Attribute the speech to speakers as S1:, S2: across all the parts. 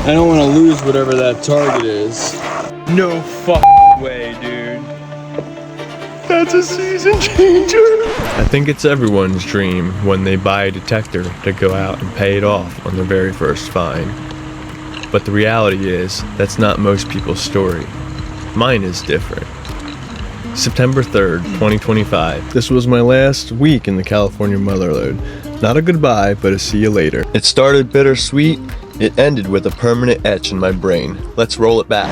S1: I don't want to lose whatever that target is. No way, dude. That's a season changer. I think it's everyone's dream when they buy a detector to go out and pay it off on their very first find. But the reality is, that's not most people's story. Mine is different. September 3rd, 2025. This was my last week in the California motherlode. Not a goodbye, but a see you later. It started bittersweet, it ended with a permanent etch in my brain. Let's roll it back.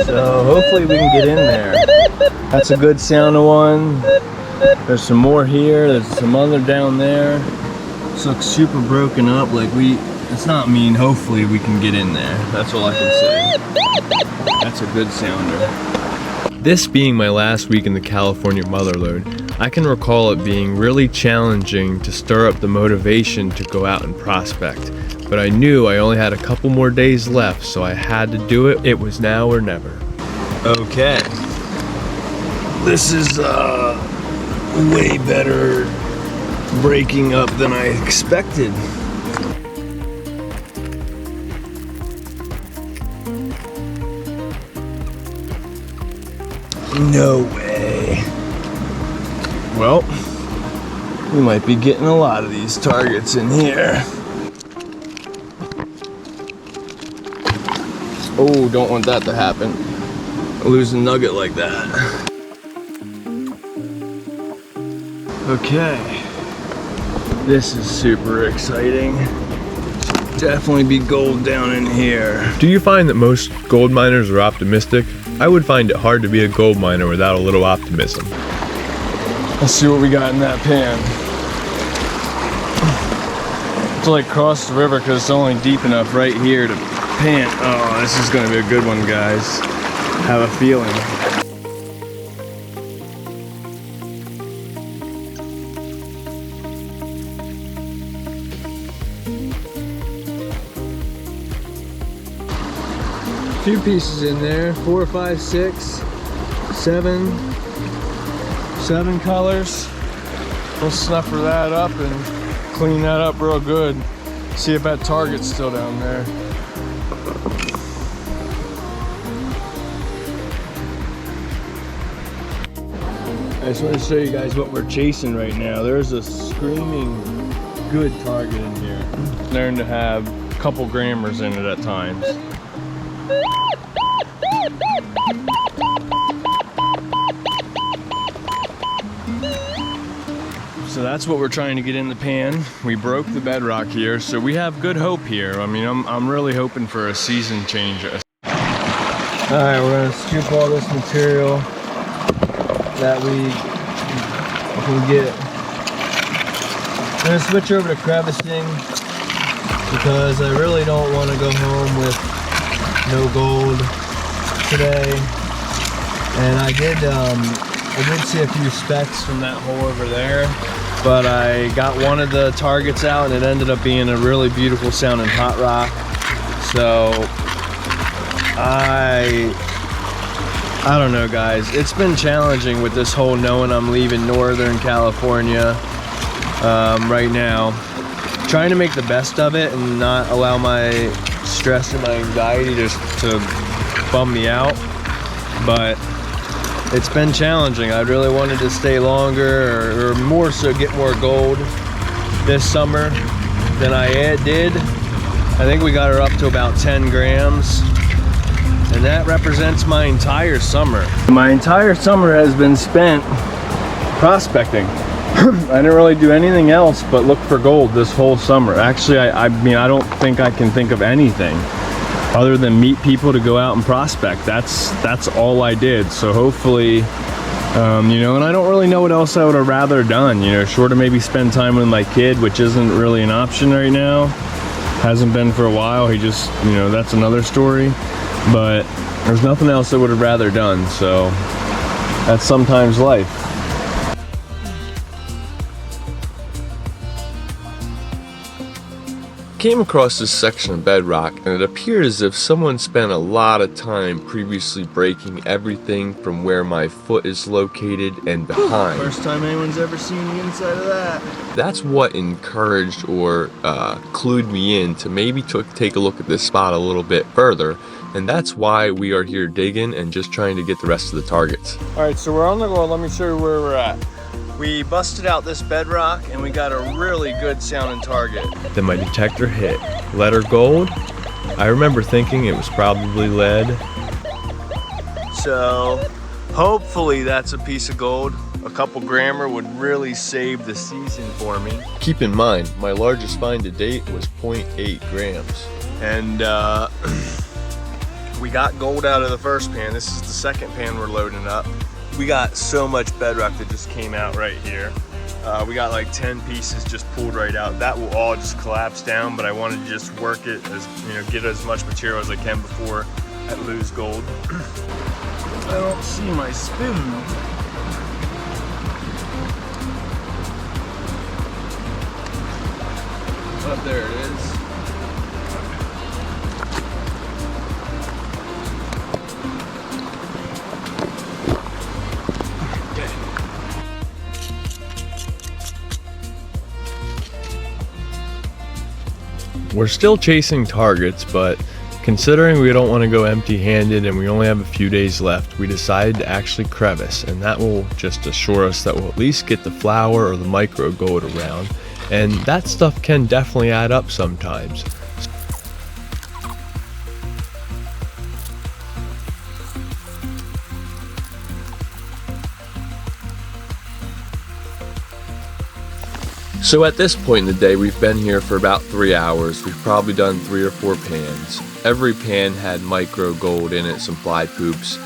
S1: So hopefully we can get in there. That's a good sounding one. There's some more here, there's some other down there. This looks super broken up, it's not mean. Hopefully we can get in there. That's all I can say. That's a good sounder. This being my last week in the California motherlode, I can recall it being really challenging to stir up the motivation to go out and prospect. But I knew I only had a couple more days left, so I had to do it. It was now or never. Okay. This is way better breaking up than I expected. No way. Well, we might be getting a lot of these targets in here. Oh, don't want that to happen. Lose a nugget like that. Okay. This is super exciting. Definitely be gold down in here. Do you find that most gold miners are optimistic? I would find it hard to be a gold miner without a little optimism. Let's see what we got in that pan. It's like cross the river because it's only deep enough right here to pan. Oh, this is gonna be a good one, guys. Have a feeling. Few pieces in there, 4, 5, 6, 7 colors. We'll snuffer that up and clean that up real good. See if that target's still down there. I just want to show you guys what we're chasing right now. There's a screaming good target in here. Learn to have a couple grammars in it at times. So that's what we're trying to get in the pan. We broke the bedrock here, so we have good hope here. I mean, I'm really hoping for a season change. All right, we're gonna scoop all this material that we can get. I'm gonna switch over to crevicing because I really don't want to go home with no gold today. And I did see a few specks from that hole over there, but I got one of the targets out and it ended up being a really beautiful sounding hot rock. So I don't know, guys. It's been challenging with this whole knowing I'm leaving Northern California right now. Trying to make the best of it and not allow my stress and my anxiety just to bum me out. But it's been challenging. I really wanted to stay longer or more so get more gold this summer than I did. I think we got her up to about 10 grams. And that represents my entire summer. My entire summer has been spent prospecting. I didn't really do anything else but look for gold this whole summer. Actually, I mean, I don't think I can think of anything other than meet people to go out and prospect. That's all I did. So hopefully, you know, and I don't really know what else I would have rather done, you know, short of maybe spend time with my kid, which isn't really an option right now. Hasn't been for a while. He just, you know, that's another story. But there's nothing else I would have rather done, so that's sometimes life.
S2: came across this section of bedrock, and it appeared as if someone spent a lot of time previously breaking everything from where my foot is located and behind.
S1: First time anyone's ever seen the inside of that.
S2: That's what encouraged or clued me in to maybe take a look at this spot a little bit further, and that's why we are here digging and just trying to get the rest of the targets.
S1: Alright, so we're on the go. Let me show you where we're at. We busted out this bedrock and we got a really good sounding target.
S2: Then my detector hit letter gold. I remember thinking it was probably lead.
S1: So hopefully that's a piece of gold. A couple grammer would really save the season for me.
S2: Keep in mind, my largest find to date was 0.8 grams.
S1: And we got gold out of the first pan. This is the second pan we're loading up. We got so much bedrock that just came out right here. We got like 10 pieces just pulled right out. That will all just collapse down, but I wanted to just work it as, you know, get as much material as I can before I lose gold. I don't see my spoon. Oh, there it is.
S2: We're still chasing targets, but considering we don't want to go empty-handed and we only have a few days left, we decided to actually crevice, and that will just assure us that we'll at least get the flour or the micro gold around, and that stuff can definitely add up sometimes. So at this point in the day, we've been here for about 3 hours. We've probably done 3 or 4 pans. Every pan had micro gold in it, some fly poops,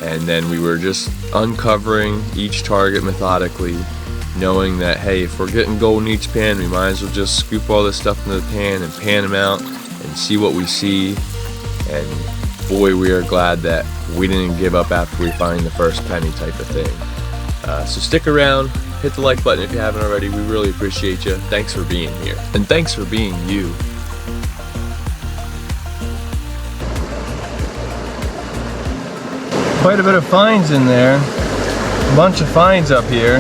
S2: and then we were just uncovering each target methodically, knowing that, hey, if we're getting gold in each pan, we might as well just scoop all this stuff into the pan and pan them out and see what we see. And boy, we are glad that we didn't give up after we find the first penny type of thing. So stick around. Hit the like button if you haven't already. We really appreciate you. Thanks for being here. And thanks for being you.
S1: Quite a bit of finds in there. A bunch of finds up here.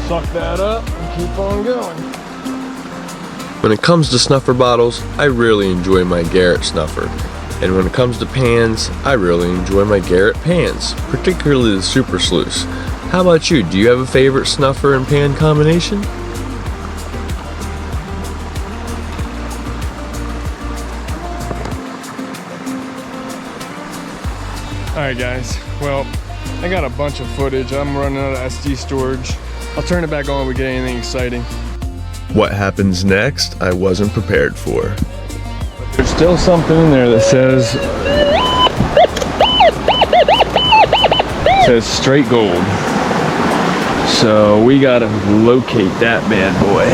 S1: Suck that up and keep on going.
S2: When it comes to snuffer bottles, I really enjoy my Garrett snuffer. And when it comes to pans, I really enjoy my Garrett pans, particularly the Super Sluice. How about you? Do you have a favorite snuffer and pan combination?
S1: Alright guys, well, I got a bunch of footage. I'm running out of SD storage. I'll turn it back on when we get anything exciting.
S2: What happens next, I wasn't prepared for.
S1: There's still something in there that says straight gold. So we gotta locate that bad boy.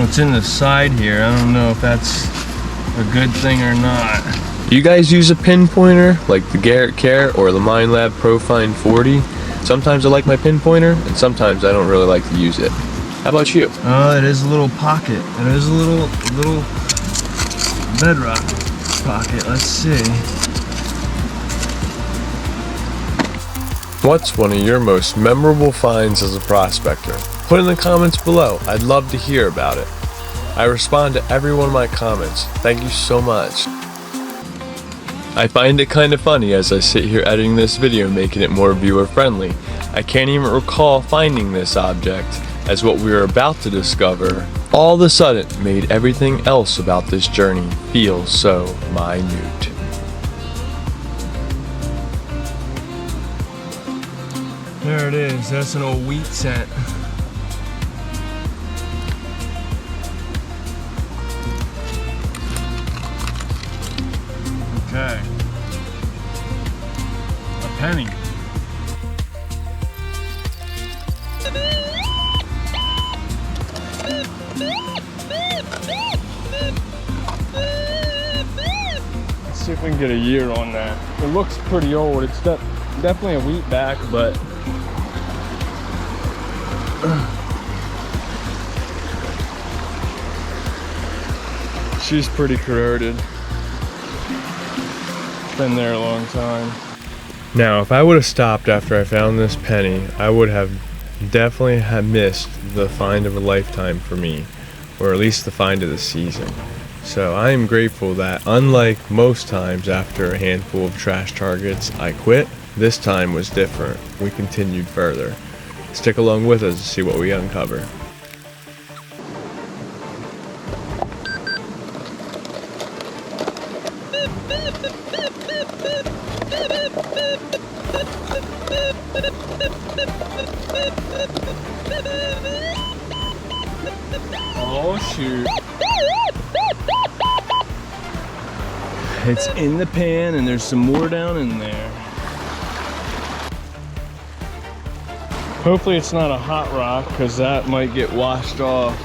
S1: It's in the side here. I don't know if that's a good thing or not.
S2: You guys use a pinpointer like the Garrett Care or the MindLab Profine 40? Sometimes I like my pinpointer and sometimes I don't really like to use it. How about you?
S1: Oh, it is a little pocket. It is a little bedrock pocket. Let's see.
S2: What's one of your most memorable finds as a prospector? Put in the comments below. I'd love to hear about it. I respond to every one of my comments. Thank you so much. I find it kind of funny as I sit here editing this video, making it more viewer friendly. I can't even recall finding this object, as what we were about to discover all of a sudden made everything else about this journey feel so minute.
S1: There it is. That's an old wheat scent. Okay. A penny. Let's see if we can get a year on that. It looks pretty old. It's definitely a wheat back, but she's pretty corroded. Been there a long time. Now, if I would have stopped after I found this penny, I would have definitely missed the find of a lifetime for me, or at least the find of the season. So I am grateful that, unlike most times after a handful of trash targets, I quit. This time was different. We continued further. Stick along with us to see what we uncover. Oh shoot. It's in the pan and there's some more down in there. Hopefully it's not a hot rock, because that might get washed off.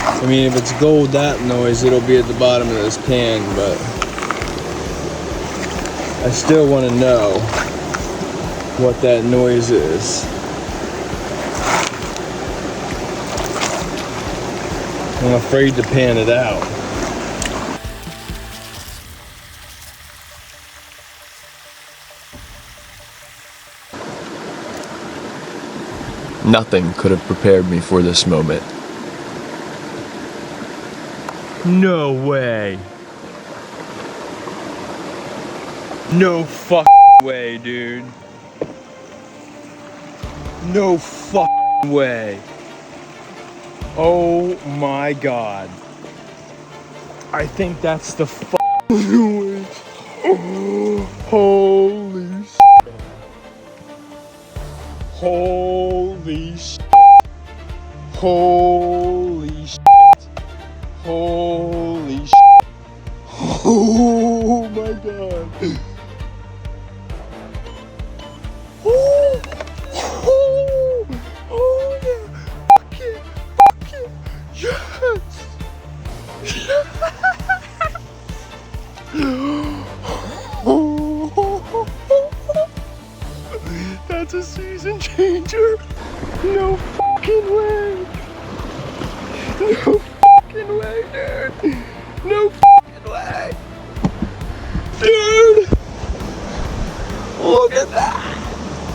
S1: I mean, if it's gold that noise, it'll be at the bottom of this pan, but I still want to know what that noise is. I'm afraid to pan it out.
S2: Nothing could have prepared me for this moment.
S1: No way. No fucking way, dude. No fucking way. Oh my god. I think that's the fucking noise. Oh, holy shit. Holy shit. Holy shit. Holy shit. Oh my god. Oh, oh, oh yeah. Fuck it. Fuck it. Yes. That's a season changer. No fucking way. No fucking way, dude. No fucking way. Dude. Look at that.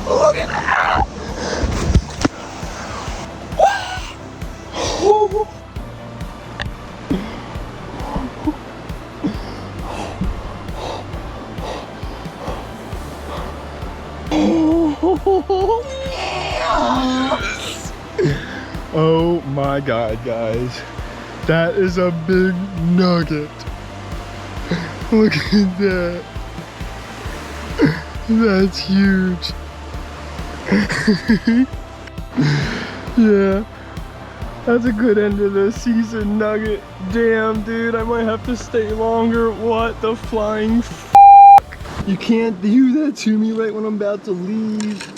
S1: Look at that. Oh. Oh my god, guys. That is a big nugget. Look at that. That's huge. Yeah. That's a good end of the season nugget. Damn, dude, I might have to stay longer. What the flying f***? You can't do that to me right when I'm about to leave.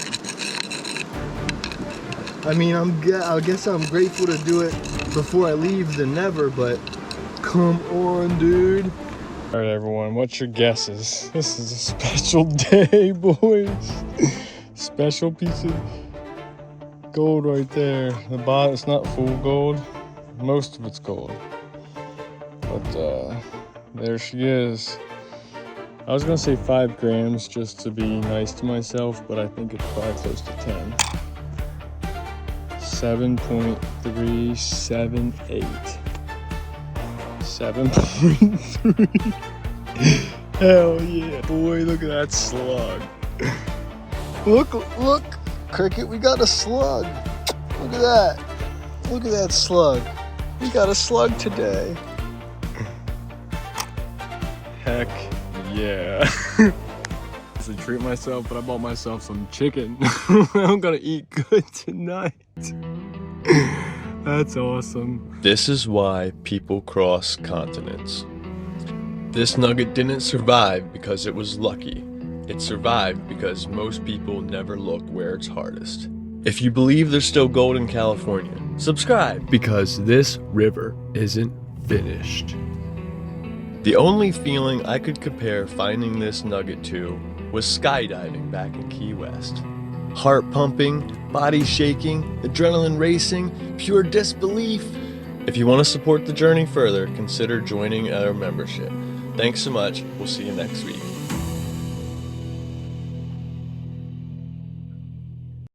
S1: I mean, I guess I'm grateful to do it before I leave than never, but come on, dude. All right, everyone, what's your guesses? This is a special day, boys. Special piece of gold right there. The bottom, it's not full gold. Most of it's gold. But there she is. I was gonna say 5 grams just to be nice to myself, but I think it's probably close to 10. 7.378. 7.3. Hell yeah, boy, look at that slug. Look, Cricket, we got a slug. Look at that. Look at that slug. We got a slug today.
S3: Heck yeah. To treat myself, but I bought myself some chicken. I'm gonna eat good tonight. That's awesome.
S2: This is why people cross continents. This nugget didn't survive because it was lucky. It survived because most people never look where it's hardest. If you believe there's still gold in California, subscribe, because this river isn't finished. The only feeling I could compare finding this nugget to was skydiving back in Key West. Heart pumping, body shaking, adrenaline racing, pure disbelief. If you want to support the journey further, consider joining our membership. Thanks so much. We'll see you next week.